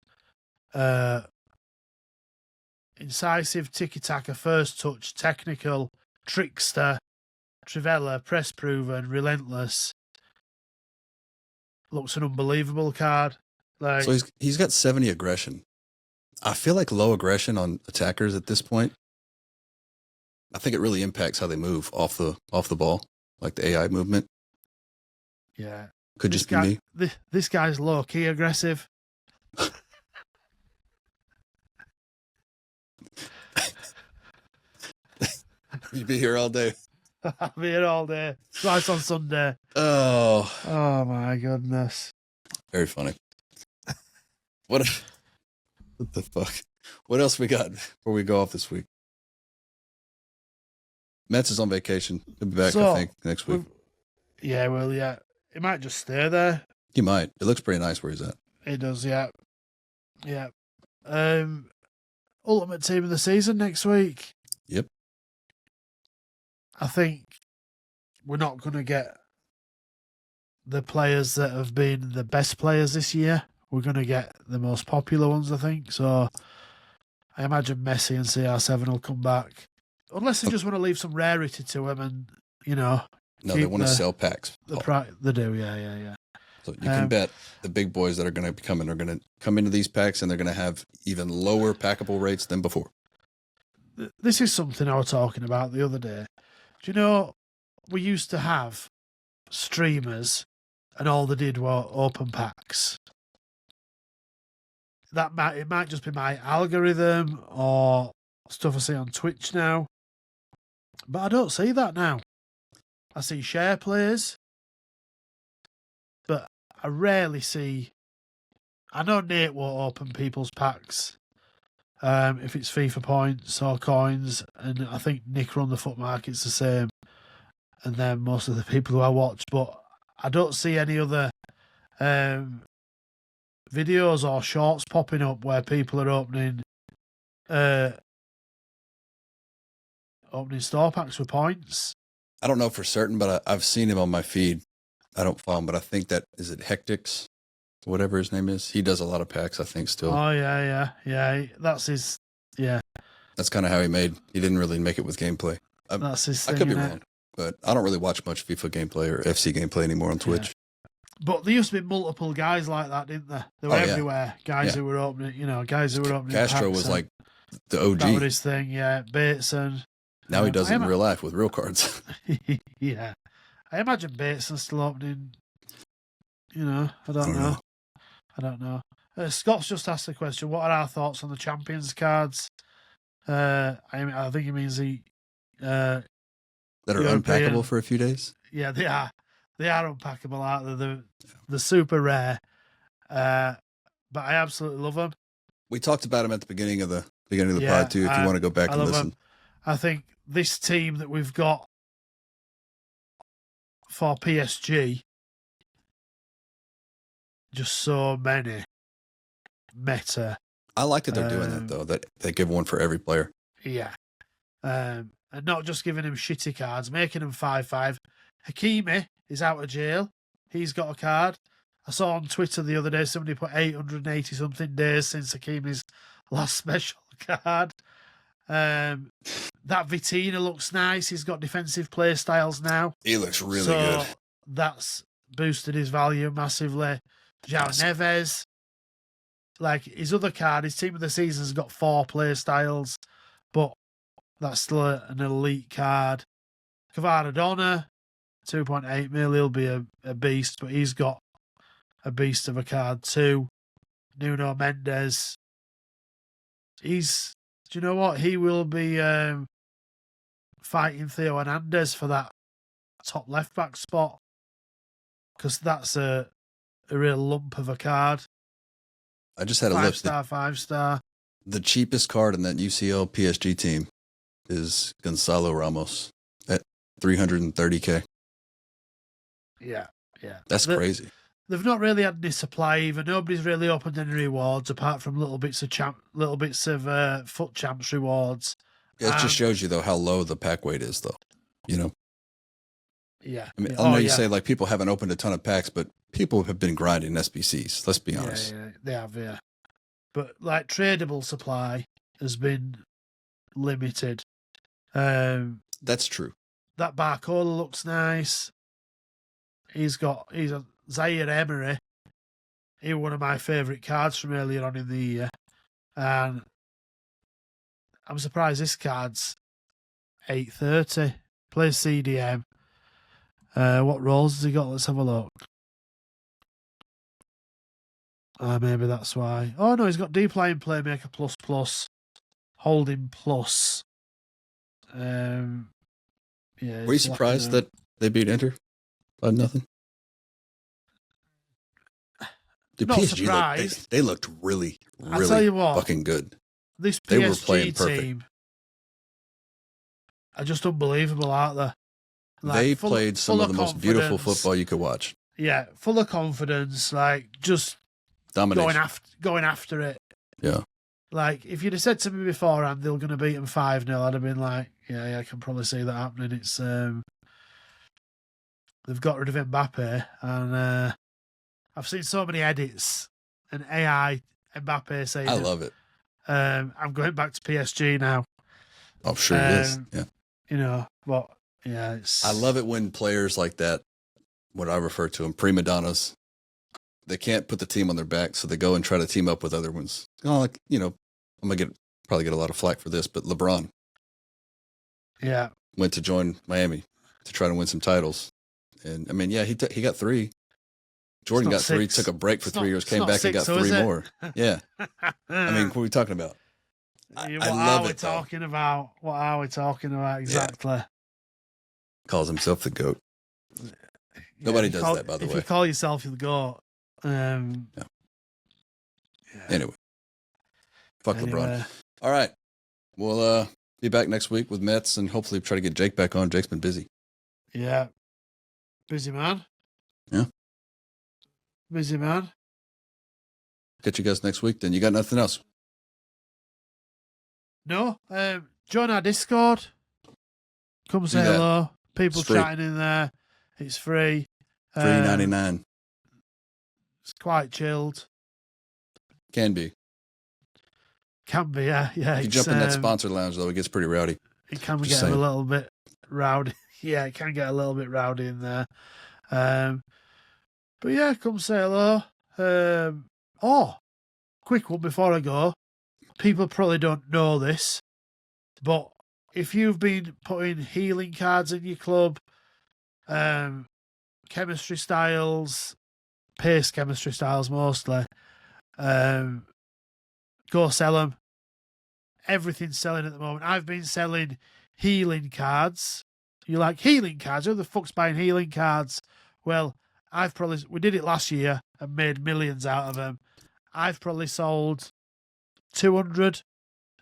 Incisive, tiki-taka, first touch, technical, trickster, Trivella, press proven, relentless. Looks an unbelievable card. So he's got 70 aggression. I feel like low aggression on attackers at this point. I think it really impacts how they move off the ball, like the AI movement. Yeah. Could just be me. This guy's low-key aggressive. You'd be here all day. I'll be here all day. Twice on Sunday. Oh, Oh my goodness. very funny. What the fuck? What else we got before we go off this week? Mets is on vacation. He'll be back, I think, next week. Yeah, well, yeah. He might just stay there. He might. It looks pretty nice where he's at. It does, yeah. Yeah. Ultimate team of the season next week. Yep. I think we're not going to get the players that have been the best players this year. We're going to get the most popular ones, I think. So I imagine Messi and CR7 will come back. Unless they just want to leave some rarity to them and, No, they want to sell packs. They do, yeah. So you can bet the big boys that are going to be coming are going to come into these packs and they're going to have even lower packable rates than before. This is something I was talking about the other day. Do you know, we used to have streamers and all they did were open packs. It might just be my algorithm or stuff I see on Twitch now. But I don't see that now. I see share plays, but I rarely see. I know Nate won't open people's packs if it's FIFA points or coins, and I think Nick run the foot market's the same, and then most of the people who I watch. But I don't see any other videos or shorts popping up where people are opening store packs with points. I don't know for certain, but I've seen him on my feed. I don't follow him, but I think is it Hectix, whatever his name is. He does a lot of packs, I think, still. Oh yeah. That's his. Yeah. That's kind of how he made. He didn't really make it with gameplay. That's his thing. I could be wrong, but I don't really watch much FIFA gameplay or FC gameplay anymore on Twitch. But there used to be multiple guys like that, didn't there? They were everywhere. Guys who were opening, guys who were opening. Castro was like the OG. That was his thing, yeah. Bateson. Now he does it in real life with real cards. Yeah. I imagine Bateson's still opening. I don't know. Scott's just asked the question, what are our thoughts on the Champions cards? I think he means that are European, unpackable for a few days? Yeah, they are. They are unpackable, aren't they? They're super rare. But I absolutely love them. We talked about them at the beginning of the pod too, if you want to go back and listen. I think this team that we've got for PSG, just so many meta. I like that they're doing that, though, that they give one for every player. Yeah. And not just giving him shitty cards, making him 5/5. Hakimi is out of jail. He's got a card. I saw on Twitter the other day somebody put 880-something days since Hakimi's last special card. That Vitina looks nice. He's got defensive play styles now. He looks really good. That's boosted his value massively. João Neves, like his other card, his team of the season has got 4 play styles, but that's still an elite card. Kvaradona, 2.8 mil, he'll be a beast, but he's got a beast of a card too. Nuno Mendes, do you know what? He will be fighting Theo Hernandez for that top left back spot, because that's a real lump of a card. I just had a look. 5-star. The cheapest card in that UCL PSG team is Gonzalo Ramos at 330K. Yeah. That's crazy. They've not really had any supply either. Nobody's really opened any rewards apart from little bits of foot champs rewards. Yeah, it just shows you though how low the pack weight is, though. Yeah. I mean, I know you say like people haven't opened a ton of packs, but people have been grinding SBCs. Let's be honest. Yeah, they have. Yeah, but like tradable supply has been limited. That's true. That Barcola looks nice. He's a Zaire Emery. He was one of my favourite cards from earlier on in the year. And I'm surprised this card's 830. Plays CDM. What roles has he got? Let's have a look. Maybe that's why. Oh, no, he's got deep line playmaker ++, holding plus. Yeah. Were you surprised that they beat Inter by nothing? Dude, Not PSG surprised. they looked really, I tell you what, fucking good. this They were PSG playing perfect. team are just unbelievable, aren't they? Like, They played some of the most beautiful confidence. football you could watch. Yeah, full of confidence, like just Domination. going after it. Yeah. Like, if you'd have said to me beforehand they're going to beat them 5-0, I'd have been like, yeah, I can probably see that happening. It's they've got rid of Mbappe, and I've seen so many edits and AI Mbappe saying, I love it. I'm going back to PSG now. I'm sure it is. Yeah. You know, but yeah, it's. I love it when players like that, what I refer to them, prima donnas, they can't put the team on their back, so they go and try to team up with other ones. Like, you know, I'm gonna probably get a lot of flack for this, but LeBron Yeah. went to join Miami to try to win some titles, and I mean, yeah, he got 3. Jordan got 3, 6. took a break for It's 3 not- years, it's came not back and 6, got so is 3 it? more. Yeah, I mean, what are we talking about? I what love are we it, though. talking about? What are we talking about exactly? Calls himself the GOAT. Yeah, Nobody if you does that, by the if way. you call yourself the GOAT, yeah. Anyway, fuck Anyway, LeBron. All right, we'll be back next week with Mets and hopefully try to get Jake back on. Jake's been busy. Yeah. Busy man. Yeah. Busy man. Catch you guys next week. Then you got nothing else. No. Join our Discord. Come say that. hello. People It's free. chatting in there. It's free. $3.99 It's quite chilled. can be. Can be, yeah. If you jump in that sponsor lounge, though, it gets pretty rowdy. It can Just get saying. a little bit rowdy. Yeah, it can get a little bit rowdy in there. But yeah, come say hello. Quick one before I go. People probably don't know this, but if you've been putting healing cards in your club, chemistry styles, pace chemistry styles mostly, go sell them. Everything's selling at the moment. I've been selling healing cards. You like healing cards? Who the fuck's buying healing cards? Well, we did it last year and made millions out of them. I've probably sold 200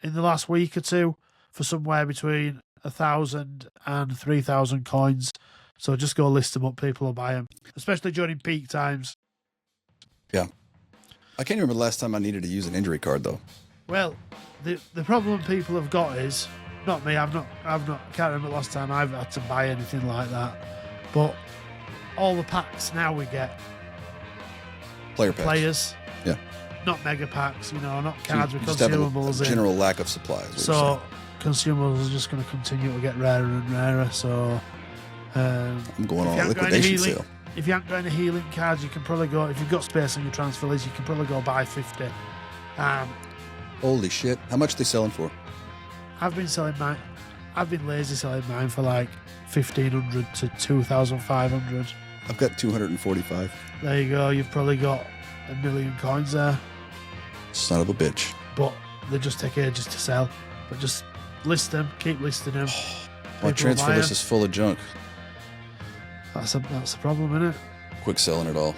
in the last week or two for somewhere between 1,000 and 3,000 coins. So just go list them up. People will buy them, especially during peak times. Yeah. I can't remember the last time I needed to use an injury card, though. Well, the problem people have got is, not me, I can't remember the last time I've had to buy anything like that. But all the packs now we get Player packs. players. Yeah. Not mega packs, not cards with Just have consumables a in. general lack of supplies. So consumables are just going to continue to get rarer and rarer. So I'm going if on you a haven't got any liquidation healing- sale. if you haven't got any healing cards, you can probably go, if you've got space on your transfer list, you can probably go buy 50. Holy shit. How much are they selling for? I've been lazy selling mine for like 1,500 to 2,500. I've got 245. There you go. You've probably got 1 million coins there, Son of a bitch. but they just take ages to sell. But just list them, keep listing them. My People transfer buy list 'em. is full of junk. That's a problem, isn't it? Quick selling it all.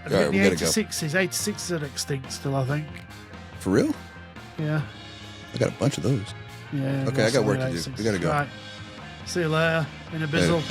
Have All you right, we got gotta the go. 86s? 86s are extinct still, I think. For real? Yeah. I got a bunch of those. Yeah. Okay, I got work to do. 86s. We gotta go. Right. See you later. In a bizzle.